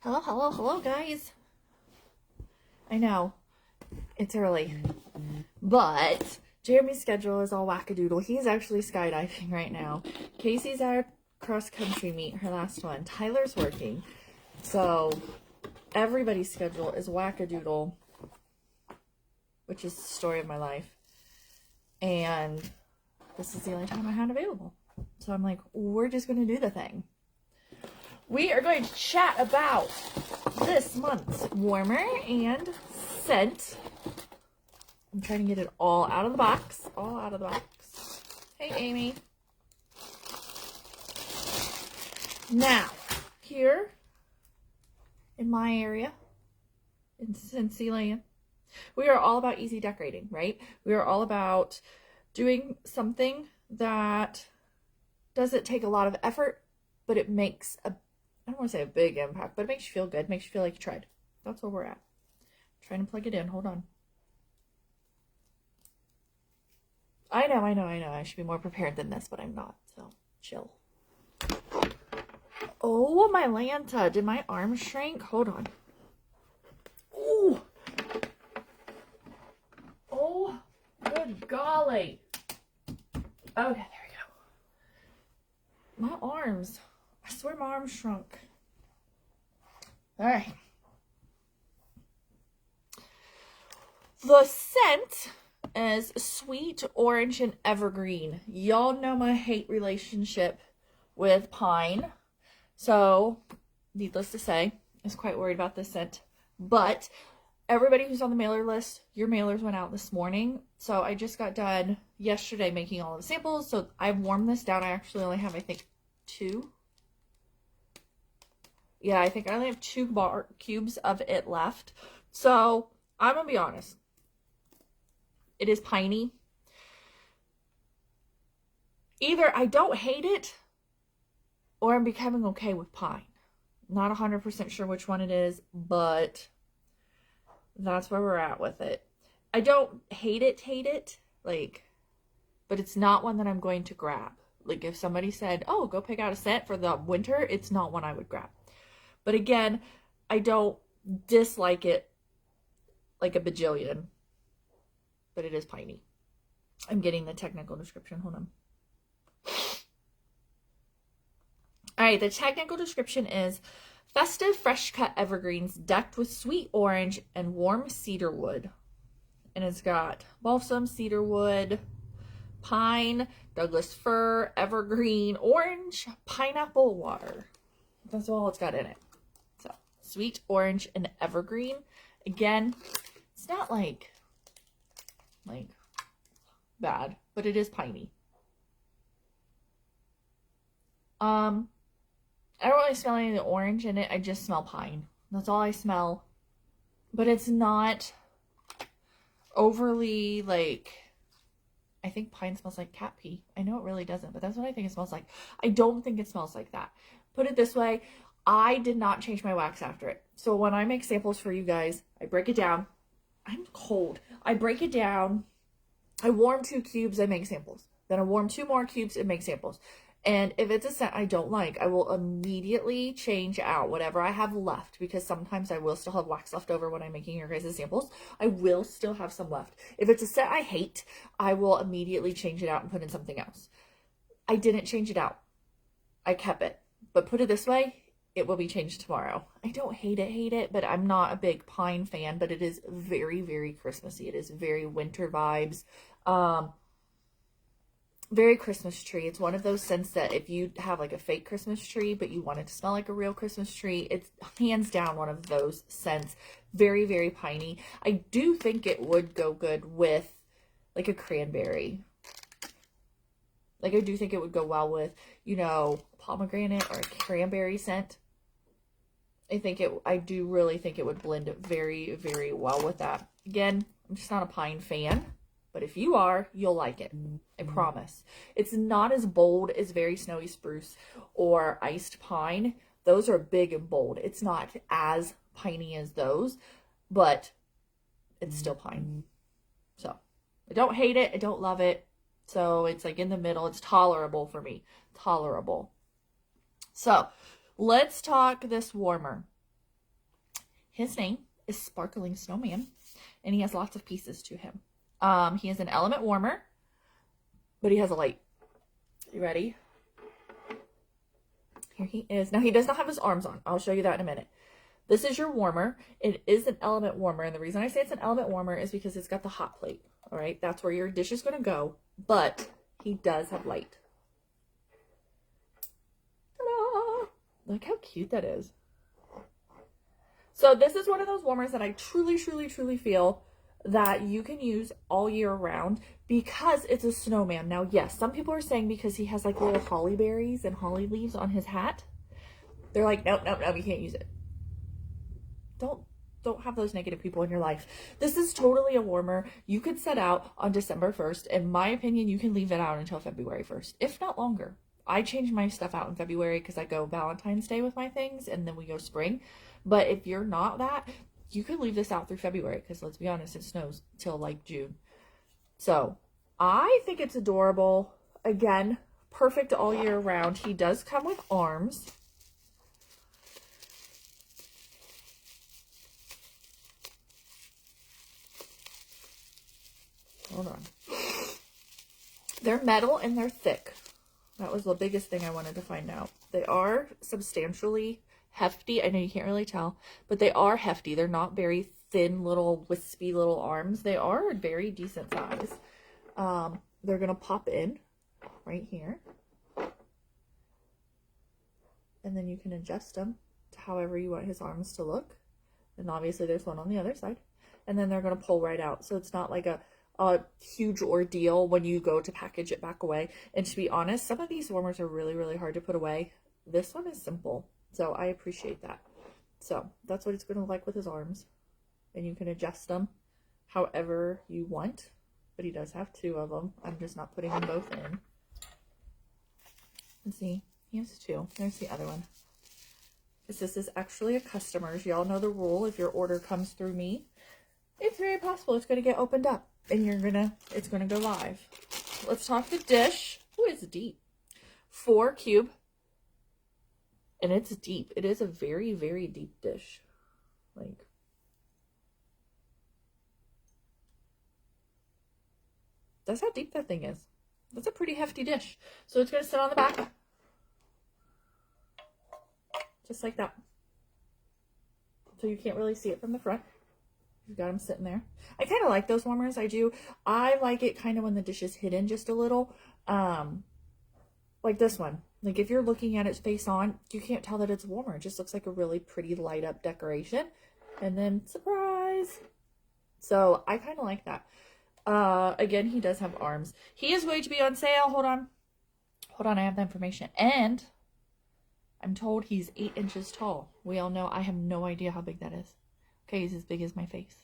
Hello, hello, hello, guys. I know, it's early, but Jeremy's schedule is all wackadoodle. He's actually skydiving right now. Casey's at cross-country meet, her last one. Tyler's working. So, everybody's schedule is wackadoodle, which is the story of my life. And this is the only time I had available. So I'm like, we're just going to do the thing. We are going to chat about this month's warmer and scent. I'm trying to get it all out of the box. All out of the box. Hey, Amy. Now, here in my area, in Cincy Land, we are all about easy decorating, right? We are all about doing something that doesn't take a lot of effort, but it makes a, I don't want to say a big impact, but it makes you feel good, makes you feel like you tried. That's where we're at. I'm trying to plug it in. Hold on. I know. I should be more prepared than this, but I'm not. So, chill. Oh, my Lanta. Did my arm shrink? Hold on. Ooh. Oh, good golly. Okay, there we go. My arms. I swear my arms shrunk. All right. The scent is Sweet Orange and Evergreen. Y'all know my hate relationship with pine. So, needless to say, I was quite worried about this scent. But everybody who's on the mailer list, your mailers went out this morning. So I just got done yesterday making all of the samples. So I've warmed this down. I actually only have, I think, 2. Yeah, I think I only have 2 bar cubes of it left. So I'm going to be honest. It is piney. Either I don't hate it or I'm becoming okay with pine. Not 100% sure which one it is, but that's where we're at with it. I don't hate it, like, but it's not one that I'm going to grab. Like, if somebody said, oh, go pick out a scent for the winter, it's not one I would grab. But again, I don't dislike it like a bajillion, but it is piney. I'm getting the technical description. Hold on. All right, the technical description is festive, fresh-cut evergreens decked with sweet orange and warm cedar wood. And it's got balsam, cedar wood, pine, Douglas fir, evergreen, orange, pineapple water. That's all it's got in it. So, sweet orange and evergreen. Again, it's not like bad, but it is piney. I don't really smell any of the orange in it. I just smell pine. That's all I smell. But it's not overly, like, I think pine smells like cat pee. I know it really doesn't, but that's what I think it smells like. I don't think it smells like that. Put it this way, I did not change my wax after it. So when I make samples for you guys, I break it down. I'm cold. I break it down. I warm 2 cubes, I make samples. Then I warm 2 more cubes and make samples. And if it's a scent I don't like, I will immediately change out whatever I have left, because sometimes I will still have wax left over when I'm making your guys' samples. I will still have some left. If it's a scent I hate, I will immediately change it out and put in something else. I didn't change it out. I kept it. But put it this way, it will be changed tomorrow. I don't hate it, but I'm not a big pine fan, but it is very, very Christmassy. It is very winter vibes. Very Christmas tree. It's one of those scents that if you have like a fake Christmas tree, but you want it to smell like a real Christmas tree, it's hands down one of those scents. Very, very piney. I do think it would go good with like a cranberry. Like, I do think it would go well with, you know, pomegranate or a cranberry scent. I do really think it would blend very, very well with that. Again, I'm just not a pine fan. But if you are, you'll like it. I promise. It's not as bold as very snowy spruce or iced pine. Those are big and bold. It's not as piney as those, but it's still pine. So, I don't hate it. I don't love it. So, it's like in the middle. It's tolerable for me. Tolerable. So, let's talk this warmer. His name is Sparkling Snowman, and he has lots of pieces to him. He is an element warmer, but he has a light. You ready? Here he is. Now, he does not have his arms on. I'll show you that in a minute. This is your warmer. It is an element warmer, and the reason I say it's an element warmer is because it's got the hot plate. All right, that's where your dish is going to go, but he does have light. Ta-da! Look how cute that is. So this is one of those warmers that I truly, truly, truly feel that you can use all year round because it's a snowman. Now, yes, some people are saying because he has like little holly berries and holly leaves on his hat, they're like, nope, nope, nope, you can't use it. Don't have those negative people in your life. This is totally a warmer. You could set out on December 1st. In my opinion, you can leave it out until February 1st, if not longer. I change my stuff out in February because I go Valentine's Day with my things, and then we go spring. But if you're not that, you could leave this out through February because, let's be honest, it snows till like June. So I think it's adorable. Again, perfect all year round. He does come with arms. Hold on. They're metal and they're thick. That was the biggest thing I wanted to find out. They are substantially hefty. I know you can't really tell, but they are hefty. They're not very thin little wispy little arms. They are a very decent size. They're going to pop in right here. And then you can adjust them to however you want his arms to look. And obviously there's one on the other side. And then they're going to pull right out. So it's not like a huge ordeal when you go to package it back away. And to be honest, some of these warmers are really, really hard to put away. This one is simple. So I appreciate that. So that's what it's going to look like with his arms. And you can adjust them however you want. But he does have two of them. I'm just not putting them both in. Let's see. He has two. There's the other one. Because this is actually a customer's. Y'all know the rule. If your order comes through me, it's very possible it's going to get opened up. And it's going to go live. Let's talk the dish. Oh, it's deep. 4 cube. And it's deep. It is a very, very deep dish. Like, that's how deep that thing is. That's a pretty hefty dish. So it's going to sit on the back. Just like that. So you can't really see it from the front. You've got them sitting there. I kind of like those warmers. I do. I like it kind of when the dish is hidden just a little. Like this one. Like if you're looking at it face on, you can't tell that it's a warmer. It just looks like a really pretty light up decoration. And then surprise. So I kind of like that. Again, he does have arms. He is going to be on sale. Hold on. Hold on. I have the information. And I'm told he's 8 inches tall. We all know I have no idea how big that is. Okay, he's as big as my face.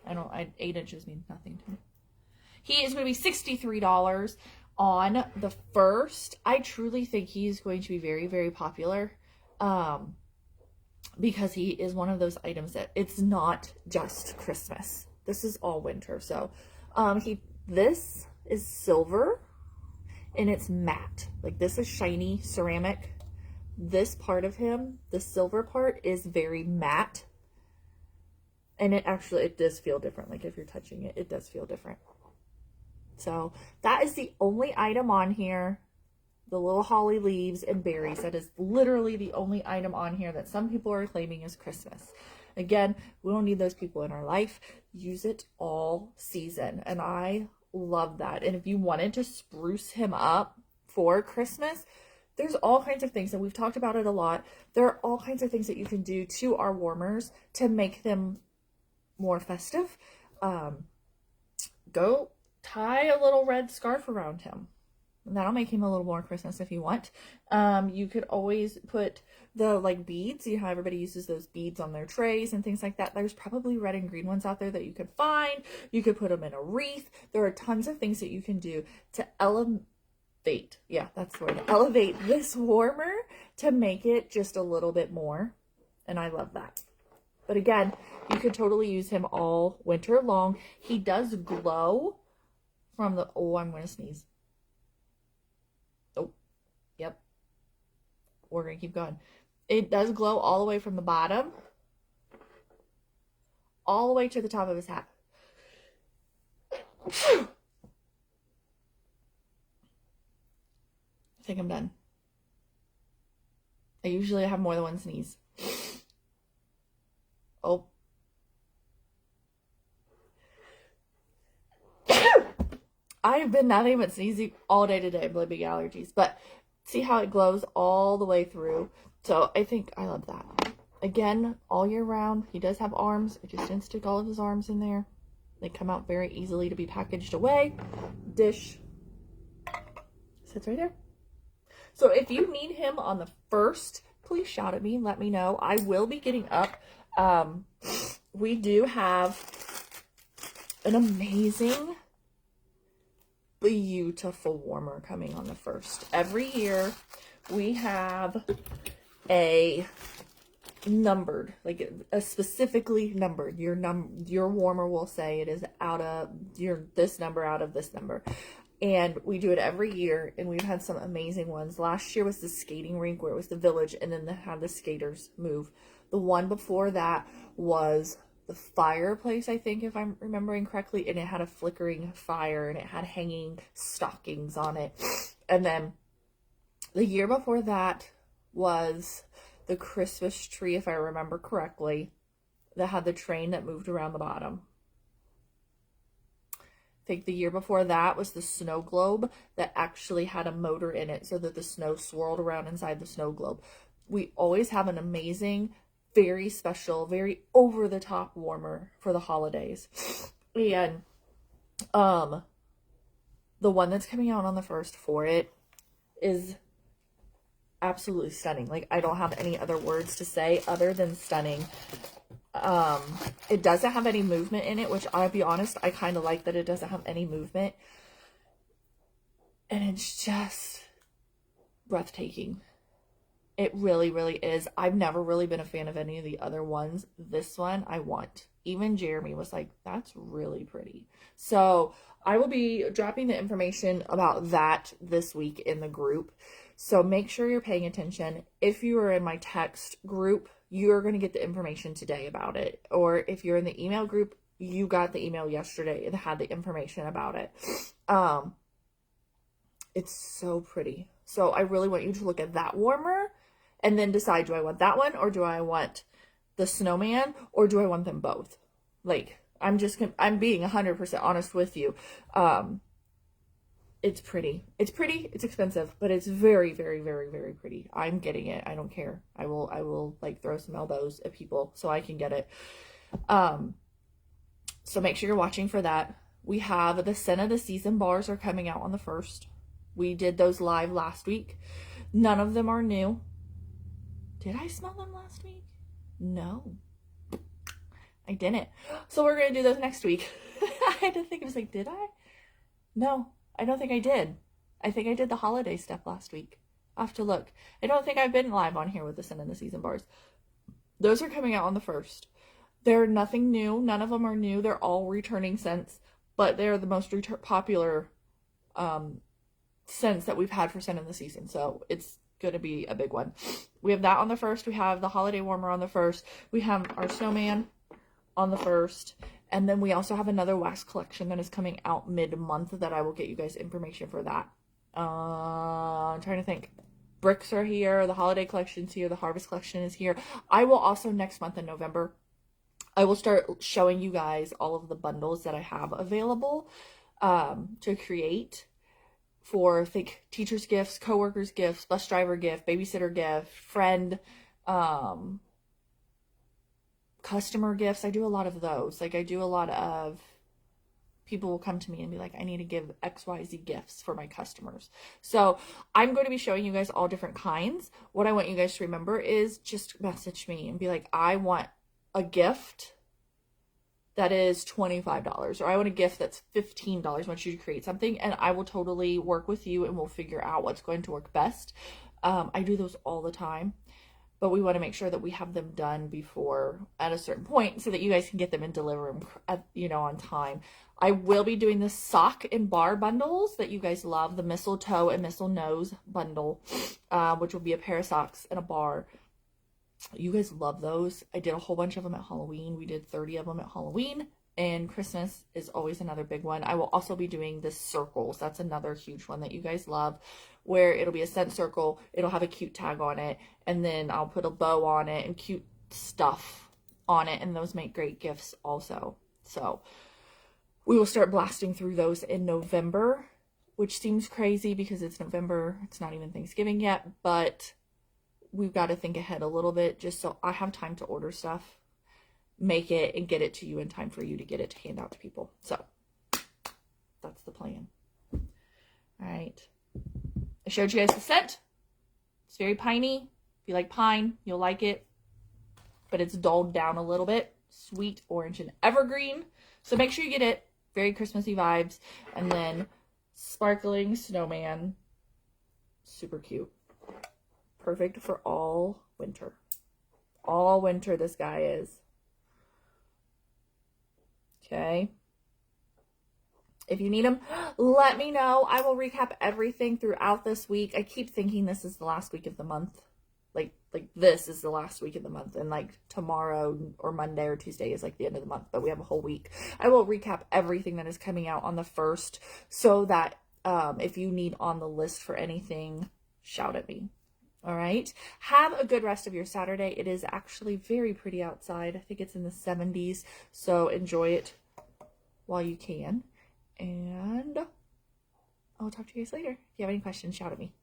8 inches means nothing to me. He is going to be $63 on the 1st. I truly think he's going to be very, very popular. Because he is one of those items that it's not just Christmas. This is all winter. So, this is silver and it's matte. Like this is shiny ceramic. This part of him, the silver part, is very matte. And it does feel different. Like if you're touching it, it does feel different. So that is the only item on here. The little holly leaves and berries. That is literally the only item on here that some people are claiming is Christmas. Again, we don't need those people in our life. Use it all season. And I love that. And if you wanted to spruce him up for Christmas, there's all kinds of things, and we've talked about it a lot. There are all kinds of things that you can do to our warmers to make them more festive. Go tie a little red scarf around him. And that'll make him a little more Christmas if you want. You could always put the beads. You know how everybody uses those beads on their trays and things like that. There's probably red and green ones out there that you could find. You could put them in a wreath. There are tons of things that you can do to elevate this warmer to make it just a little bit more. And I love that. But again, you could totally use him all winter long. He does glow from the, I'm going to sneeze. Oh, yep. We're going to keep going. It does glow all the way from the bottom all the way to the top of his hat. I think I'm done. I usually have more than one sneeze. Oh. I have been nothing but sneezing all day today. Really big allergies. But see how it glows all the way through. So I think I love that. Again, all year round. He does have arms. I just didn't stick all of his arms in there. They come out very easily to be packaged away. Dish sits right there. So if you need him on the 1st, please shout at me. Let me know. I will be getting up. We do have an amazing, beautiful warmer coming on the 1st. Every year we have a numbered, like a specifically numbered. Your warmer will say it is out of this number, out of this number. And we do it every year, and we've had some amazing ones. Last year was the skating rink where it was the village, and then they had the skaters move. The one before that was the fireplace, I think, if I'm remembering correctly, and it had a flickering fire, and it had hanging stockings on it. And then the year before that was the Christmas tree, if I remember correctly, that had the train that moved around the bottom. I think the year before that was the snow globe that actually had a motor in it so that the snow swirled around inside the snow globe. We always have an amazing, very special, very over-the-top warmer for the holidays. And the one that's coming out on the 1st for it is absolutely stunning. Like, I don't have any other words to say other than stunning. It doesn't have any movement in it, which I'll be honest, I kind of like that it doesn't have any movement. And it's just breathtaking. It really, really is. I've never really been a fan of any of the other ones. This one I want. Even Jeremy was like, that's really pretty. So I will be dropping the information about that this week in the group. So make sure you're paying attention. If you are in my text group, you're going to get the information today about it. Or if you're in the email group, you got the email yesterday that had the information about it. It's so pretty. So I really want you to look at that warmer and then decide, do I want that one or do I want the snowman or do I want them both? Like, I'm being 100% honest with you. It's pretty. It's pretty. It's expensive, but it's very, very, very, very pretty. I'm getting it. I don't care. I will like throw some elbows at people so I can get it. So make sure you're watching for that. We have the Scent of the Season bars are coming out on the 1st. We did those live last week. None of them are new. Did I smell them last week? No. I didn't. So we're going to do those next week. I had to think. I was like, did I? No, I don't think I did. I think I did the holiday stuff last week. I'll have to look. I don't think I've been live on here with the Scent of the Season bars. Those are coming out on the 1st. They're nothing new. None of them are new. They're all returning scents, but they're the most popular scents that we've had for Scent of the Season. So it's going to be a big one. We have that on the 1st. We have the holiday warmer on the 1st. We have our snowman on the 1st. And then we also have another wax collection that is coming out mid-month that I will get you guys information for that. I'm trying to think. Bricks are here. The holiday collection's here. The harvest collection is here. I will also next month in November, I will start showing you guys all of the bundles that I have available to create for, think, teachers' gifts, coworkers' gifts, bus driver gift, babysitter gift, friend, customer gifts. I do a lot of those. Like, I do a lot of, people will come to me and be like, I need to give XYZ gifts for my customers. So I'm going to be showing you guys all different kinds. What I want you guys to remember is just message me and be like, I want a gift that is $25, or I want a gift that's $15. I want you to create something, and I will totally work with you and we'll figure out what's going to work best. I do those all the time, but we want to make sure that we have them done before at a certain point so that you guys can get them and deliver them on time. I will be doing the sock and bar bundles that you guys love, the mistletoe and mistle nose bundle, which will be a pair of socks and a bar. You guys love those. I did a whole bunch of them at Halloween. We did 30 of them at Halloween. And Christmas is always another big one. I will also be doing the circles. That's another huge one that you guys love, where it'll be a scent circle. It'll have a cute tag on it. And then I'll put a bow on it and cute stuff on it. And those make great gifts also. So we will start blasting through those in November, which seems crazy because it's November. It's not even Thanksgiving yet, but we've got to think ahead a little bit just so I have time to order stuff, make it, and get it to you in time for you to get it to hand out to people. So that's the plan. All right. I showed you guys the scent. It's very piney. If you like pine, you'll like it, but it's dulled down a little bit. Sweet orange and evergreen. So make sure you get it. Very Christmassy vibes. And then sparkling snowman. Super cute. Perfect for all winter. All winter this guy is. Okay. If you need them, let me know. I will recap everything throughout this week. I keep thinking this is the last week of the month. Like this is the last week of the month. And like tomorrow or Monday or Tuesday is like the end of the month. But we have a whole week. I will recap everything that is coming out on the 1st. So that if you need on the list for anything, shout at me. All right. Have a good rest of your Saturday. It is actually very pretty outside. I think it's in the 70s. So enjoy it while you can. And I'll talk to you guys later. If you have any questions, shout at me.